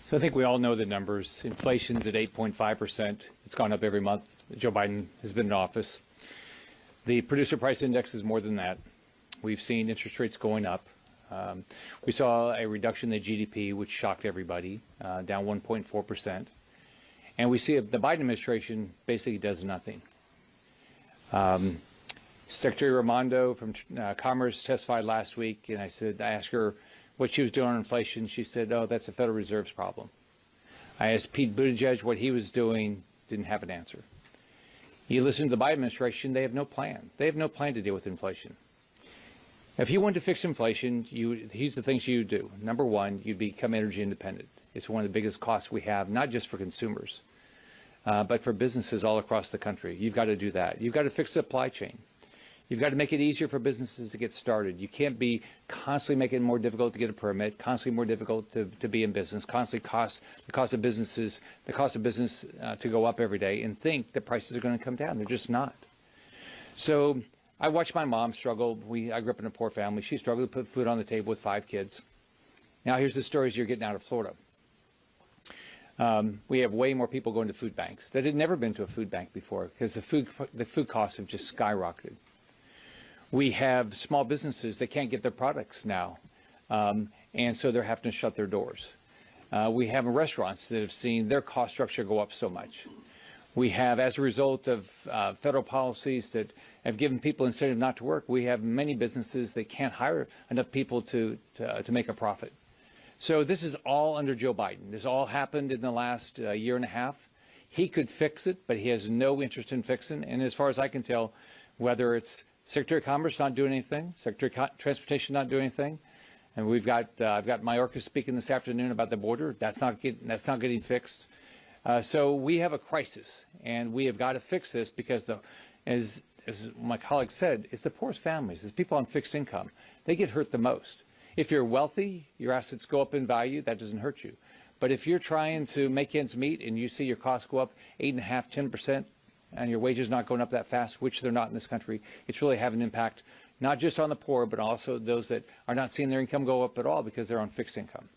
So I think we all know the numbers. Inflation's at 8.5%. It's gone up every month. Joe Biden has been in office. The producer price index is more than that. We've seen interest rates going up. We saw a reduction in the GDP, which shocked everybody, down 1.4%. And we see the Biden administration basically does nothing. Secretary Raimondo from Commerce testified last week, and I asked her what she was doing on inflation. She said, "Oh, that's the Federal Reserve's problem." I asked Pete Buttigieg what he was doing, didn't have an answer. You listen to the Biden administration, they have no plan. They have no plan to deal with inflation. If you want to fix inflation, here's the things you do. Number one, you'd become energy independent. It's one of the biggest costs we have, not just for consumers, but for businesses all across the country. You've got to do that. You've got to fix the supply chain. You've got to make it easier for businesses to get started. You can't be constantly making it more difficult to get a permit, constantly more difficult to be in business, constantly the cost of business to go up every day and think that prices are going to come down. They're just not. So I watched my mom struggle. I grew up in a poor family. She struggled to put food on the table with 5 kids. Now here's the stories you're getting out of Florida. We have way more people going to food banks that had never been to a food bank before because the food costs have just skyrocketed. We have small businesses that can't get their products now, and so they're having to shut their doors. We have restaurants that have seen their cost structure go up so much. We have, as a result of federal policies that have given people incentive not to work, we have many businesses that can't hire enough people to make a profit. So this is all under Joe Biden. This all happened in the last year and a half. He could fix it, but he has no interest in fixing. And as far as I can tell, whether it's Secretary of Commerce not doing anything, Secretary of Transportation not doing anything, and I've got Mayorkas speaking this afternoon about the border. That's not getting fixed. So we have a crisis, and we have got to fix this because as my colleague said, it's the poorest families, it's people on fixed income. They get hurt the most. If you're wealthy, your assets go up in value. That doesn't hurt you. But if you're trying to make ends meet and you see your costs go up 8.5%, 10%, and your wages not going up that fast, which they're not in this country, it's really having an impact not just on the poor, but also those that are not seeing their income go up at all because they're on fixed income.